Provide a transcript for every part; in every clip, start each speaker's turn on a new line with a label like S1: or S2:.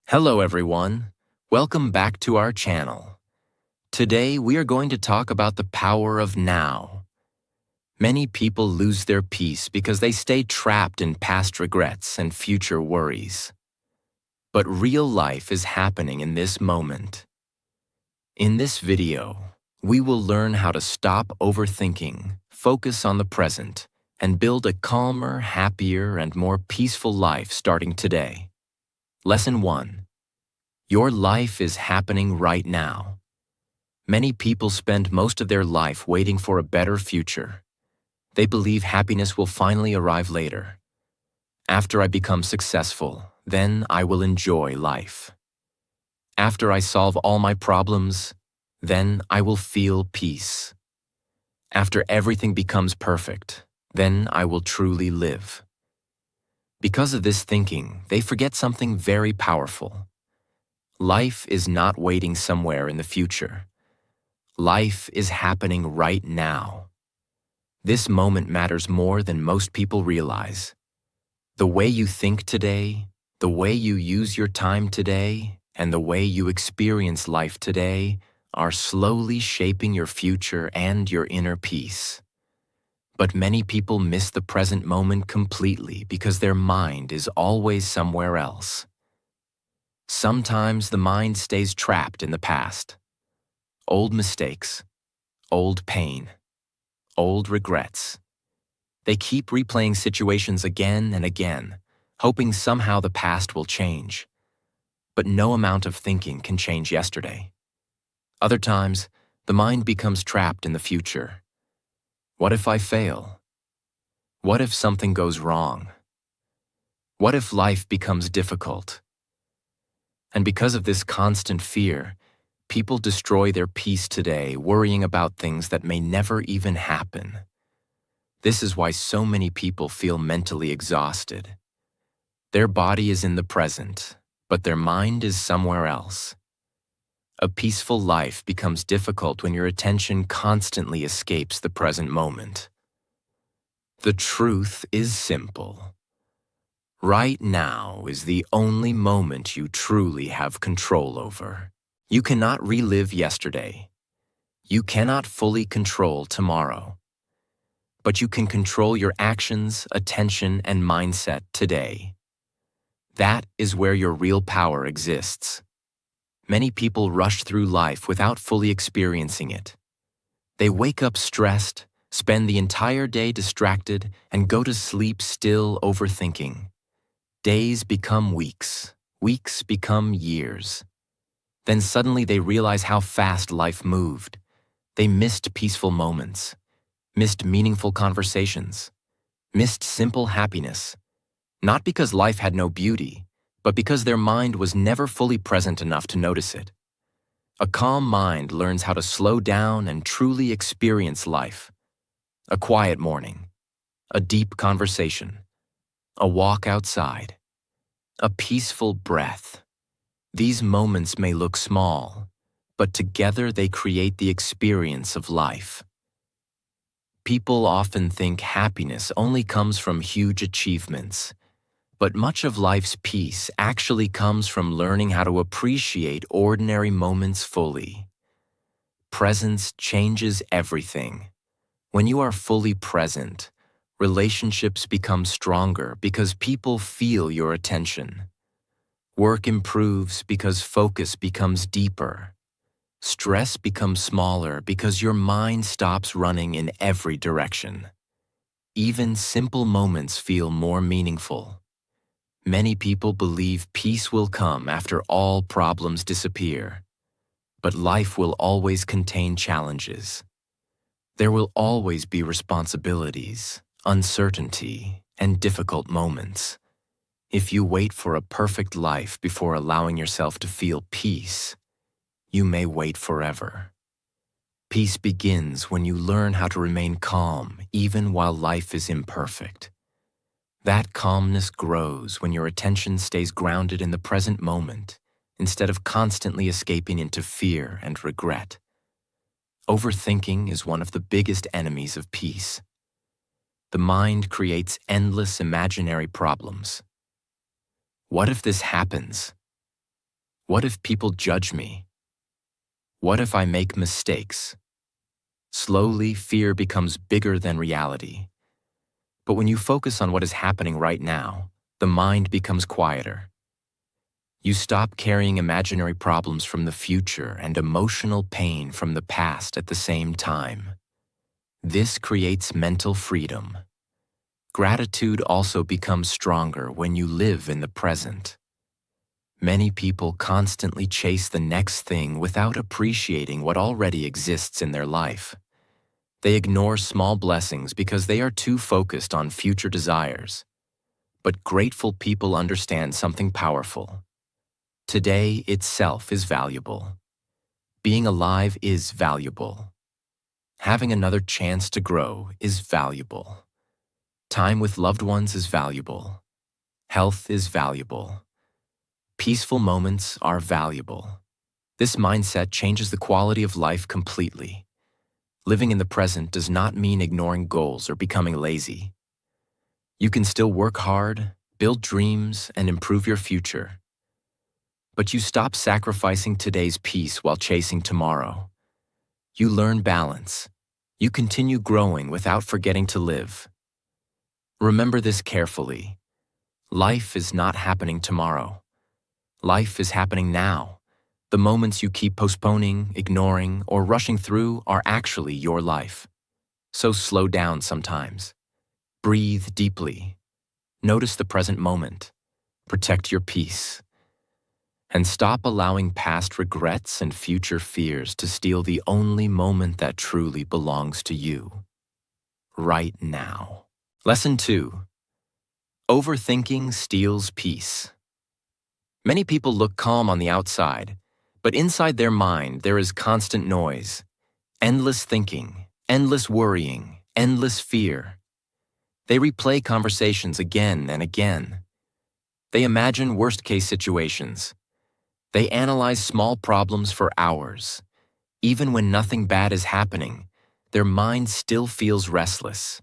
S1: Hello everyone, welcome back to our channel. Today we are going to talk about the power of now. Many people lose their peace because they stay trapped in past regrets and future worries. But real life is happening in this moment. In this video, we will learn how to stop overthinking, focus on the present, and build a calmer, happier, and more peaceful life starting today. Lesson 1. Your life is happening right now. Many people spend most of their life waiting for a better future. They believe happiness will finally arrive later. After I become successful, then I will enjoy life. After I solve all my problems, then I will feel peace. After everything becomes perfect, then I will truly live. Because of this thinking, they forget something very powerful. Life is not waiting somewhere in the future. Life is happening right now. This moment matters more than most people realize. The way you think today, the way you use your time today, and the way you experience life today are slowly shaping your future and your inner peace. But many people miss the present moment completely because their mind is always somewhere else. Sometimes the mind stays trapped in the past. Old mistakes, old pain, old regrets. They keep replaying situations again and again, hoping somehow the past will change. But no amount of thinking can change yesterday. Other times, the mind becomes trapped in the future. What if I fail? What if something goes wrong? What if life becomes difficult? And because of this constant fear, people destroy their peace today, worrying about things that may never even happen. This is why so many people feel mentally exhausted. Their body is in the present, but their mind is somewhere else. A peaceful life becomes difficult when your attention constantly escapes the present moment. The truth is simple. Right now is the only moment you truly have control over. You cannot relive yesterday. You cannot fully control tomorrow. But you can control your actions, attention, and mindset today. That is where your real power exists. Many people rush through life without fully experiencing it. They wake up stressed, spend the entire day distracted, and go to sleep still overthinking. Days become weeks, weeks become years. Then suddenly they realize how fast life moved. They missed peaceful moments, missed meaningful conversations, missed simple happiness. Not because life had no beauty, but because their mind was never fully present enough to notice it. A calm mind learns how to slow down and truly experience life. A quiet morning, a deep conversation, a walk outside, a peaceful breath. These moments may look small, but together they create the experience of life. People often think happiness only comes from huge achievements, but much of life's peace actually comes from learning how to appreciate ordinary moments fully. Presence changes everything. When you are fully present, relationships become stronger because people feel your attention. Work improves because focus becomes deeper. Stress becomes smaller because your mind stops running in every direction. Even simple moments feel more meaningful. Many people believe peace will come after all problems disappear. But life will always contain challenges. There will always be responsibilities, uncertainty, and difficult moments. If you wait for a perfect life before allowing yourself to feel peace, you may wait forever. Peace begins when you learn how to remain calm even while life is imperfect. That calmness grows when your attention stays grounded in the present moment instead of constantly escaping into fear and regret. Overthinking is one of the biggest enemies of peace. The mind creates endless imaginary problems. What if this happens? What if people judge me? What if I make mistakes? Slowly, fear becomes bigger than reality. But when you focus on what is happening right now, the mind becomes quieter. You stop carrying imaginary problems from the future and emotional pain from the past at the same time. This creates mental freedom. Gratitude also becomes stronger when you live in the present. Many people constantly chase the next thing without appreciating what already exists in their life. They ignore small blessings because they are too focused on future desires. But grateful people understand something powerful. Today itself is valuable. Being alive is valuable. Having another chance to grow is valuable. Time with loved ones is valuable. Health is valuable. Peaceful moments are valuable. This mindset changes the quality of life completely. Living in the present does not mean ignoring goals or becoming lazy. You can still work hard, build dreams, and improve your future. But you stop sacrificing today's peace while chasing tomorrow. You learn balance. You continue growing without forgetting to live. Remember this carefully. Life is not happening tomorrow. Life is happening now. The moments you keep postponing, ignoring, or rushing through are actually your life. So slow down sometimes. Breathe deeply. Notice the present moment. Protect your peace. And stop allowing past regrets and future fears to steal the only moment that truly belongs to you. Right now. Lesson 2. Overthinking steals peace. Many people look calm on the outside, but inside their mind there is constant noise, endless thinking, endless worrying, endless fear. They replay conversations again and again. They imagine worst-case situations. They analyze small problems for hours. Even when nothing bad is happening, their mind still feels restless.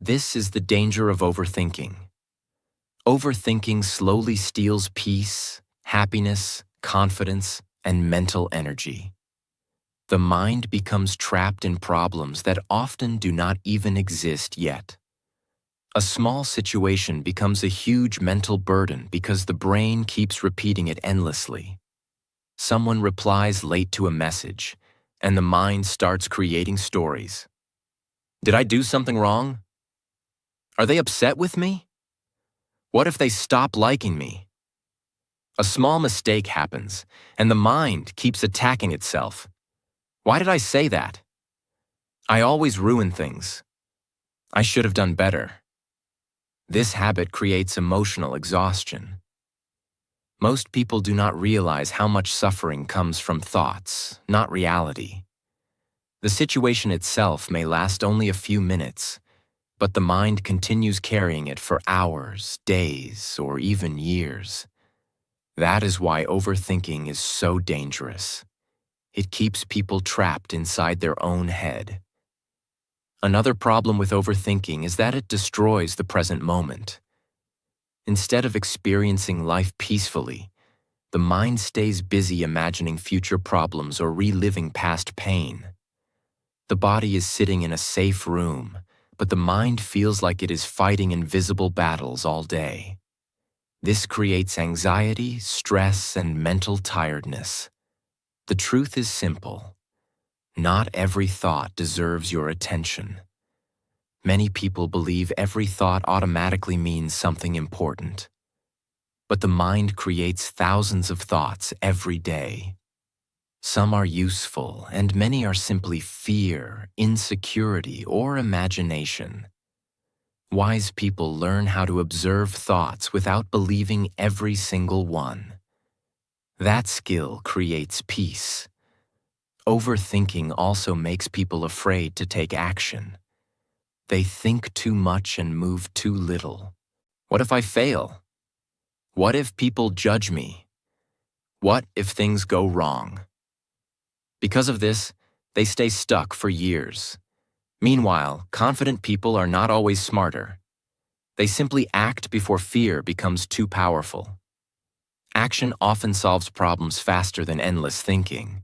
S1: This is the danger of overthinking. Overthinking slowly steals peace, happiness, confidence, and mental energy. The mind becomes trapped in problems that often do not even exist yet. A small situation becomes a huge mental burden because the brain keeps repeating it endlessly. Someone replies late to a message, and the mind starts creating stories. Did I do something wrong? Are they upset with me? What if they stop liking me? A small mistake happens, and the mind keeps attacking itself. Why did I say that? I always ruin things. I should have done better. This habit creates emotional exhaustion. Most people do not realize how much suffering comes from thoughts, not reality. The situation itself may last only a few minutes, but the mind continues carrying it for hours, days, or even years. That is why overthinking is so dangerous. It keeps people trapped inside their own head. Another problem with overthinking is that it destroys the present moment. Instead of experiencing life peacefully, the mind stays busy imagining future problems or reliving past pain. The body is sitting in a safe room, but the mind feels like it is fighting invisible battles all day. This creates anxiety, stress, and mental tiredness. The truth is simple. Not every thought deserves your attention. Many people believe every thought automatically means something important. But the mind creates thousands of thoughts every day. Some are useful, and many are simply fear, insecurity, or imagination. Wise people learn how to observe thoughts without believing every single one. That skill creates peace. Overthinking also makes people afraid to take action. They think too much and move too little. What if I fail? What if people judge me? What if things go wrong? Because of this, they stay stuck for years. Meanwhile, confident people are not always smarter. They simply act before fear becomes too powerful. Action often solves problems faster than endless thinking.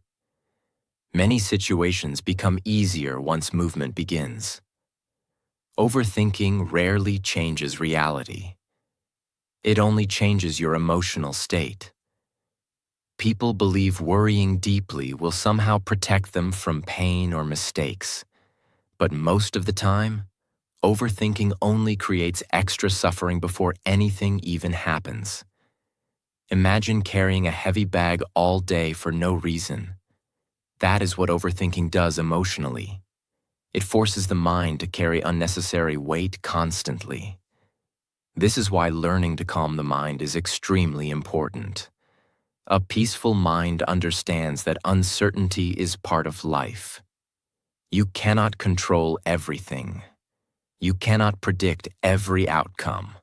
S1: Many situations become easier once movement begins. Overthinking rarely changes reality. It only changes your emotional state. People believe worrying deeply will somehow protect them from pain or mistakes. But most of the time, overthinking only creates extra suffering before anything even happens. Imagine carrying a heavy bag all day for no reason. That is what overthinking does emotionally. It forces the mind to carry unnecessary weight constantly. This is why learning to calm the mind is extremely important. A peaceful mind understands that uncertainty is part of life. You cannot control everything. You cannot predict every outcome.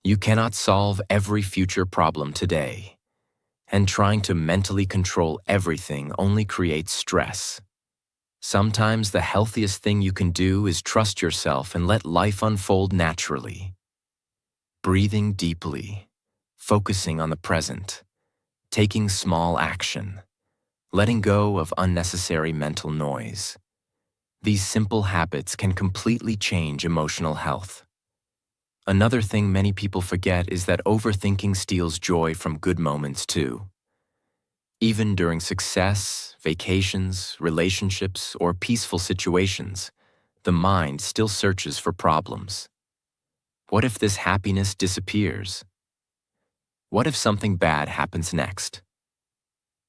S1: You cannot solve every future problem today. And trying to mentally control everything only creates stress. Sometimes the healthiest thing you can do is trust yourself and let life unfold naturally. Breathing deeply, focusing on the present, taking small action, letting go of unnecessary mental noise. These simple habits can completely change emotional health. Another thing many people forget is that overthinking steals joy from good moments too. Even during success, vacations, relationships, or peaceful situations, the mind still searches for problems. What if this happiness disappears? What if something bad happens next?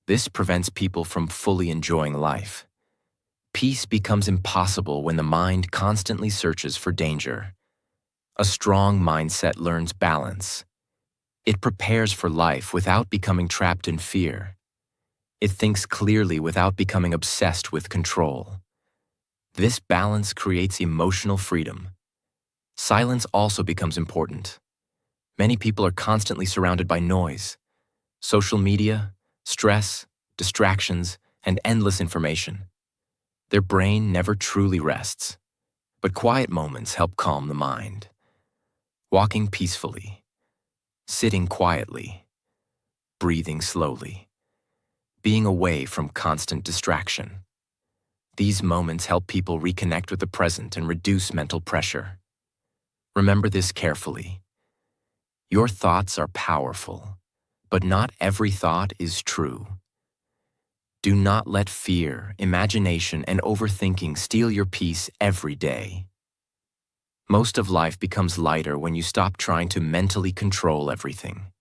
S1: This prevents people from fully enjoying life. Peace becomes impossible when the mind constantly searches for danger. A strong mindset learns balance. It prepares for life without becoming trapped in fear. It thinks clearly without becoming obsessed with control. This balance creates emotional freedom. Silence also becomes important. Many people are constantly surrounded by noise, social media, stress, distractions, and endless information. Their brain never truly rests, but quiet moments help calm the mind. Walking peacefully, sitting quietly, breathing slowly, being away from constant distraction. These moments help people reconnect with the present and reduce mental pressure. Remember this carefully. Your thoughts are powerful, but not every thought is true. Do not let fear, imagination, and overthinking steal your peace every day. Most of life becomes lighter when you stop trying to mentally control everything.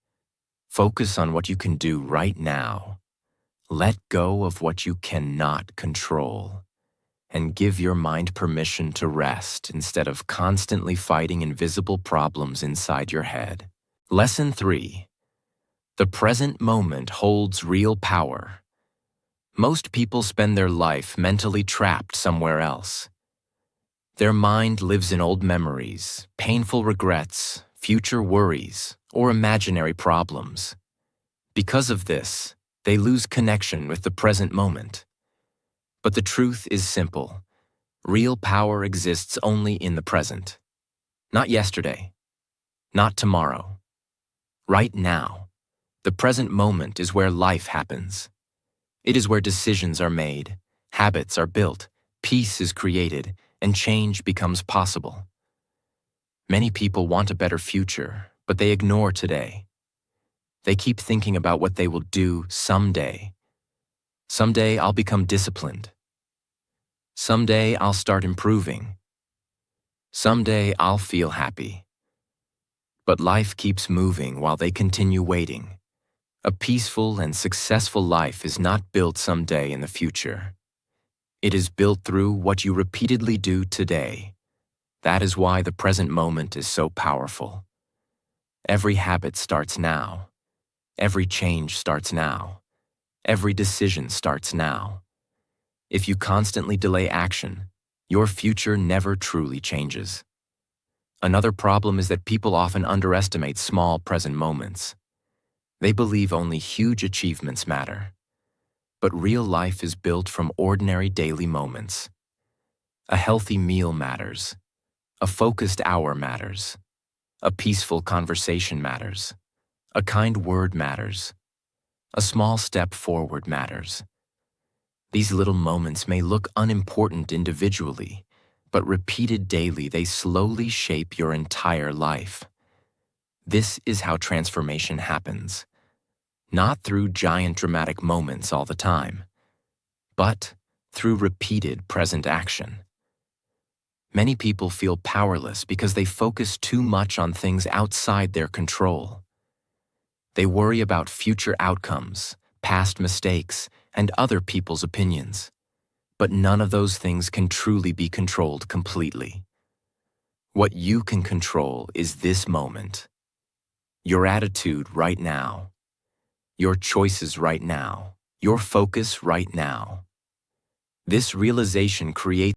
S1: Focus on what you can do right now. Let go of what you cannot control. And give your mind permission to rest instead of constantly fighting invisible problems inside your head. Lesson 3. The present moment holds real power. Most people spend their life mentally trapped somewhere else. Their mind lives in old memories, painful regrets, future worries, or imaginary problems. Because of this, they lose connection with the present moment. But the truth is simple. Real power exists only in the present. Not yesterday. Not tomorrow. Right now. The present moment is where life happens. It is where decisions are made, habits are built, peace is created, and change becomes possible. Many people want a better future, but they ignore today. They keep thinking about what they will do someday. Someday I'll become disciplined. Someday I'll start improving. Someday I'll feel happy. But life keeps moving while they continue waiting. A peaceful and successful life is not built someday in the future. It is built through what you repeatedly do today. That is why the present moment is so powerful. Every habit starts now. Every change starts now. Every decision starts now. If you constantly delay action, your future never truly changes. Another problem is that people often underestimate small present moments. They believe only huge achievements matter. But real life is built from ordinary daily moments. A healthy meal matters. A focused hour matters. A peaceful conversation matters. A kind word matters. A small step forward matters. These little moments may look unimportant individually, but repeated daily, they slowly shape your entire life. This is how transformation happens. Not through giant dramatic moments all the time, but through repeated present action. Many people feel powerless because they focus too much on things outside their control. They worry about future outcomes, past mistakes, and other people's opinions. But none of those things can truly be controlled completely. What you can control is this moment. Your attitude right now. Your choices right now. Your focus right now. This realization creates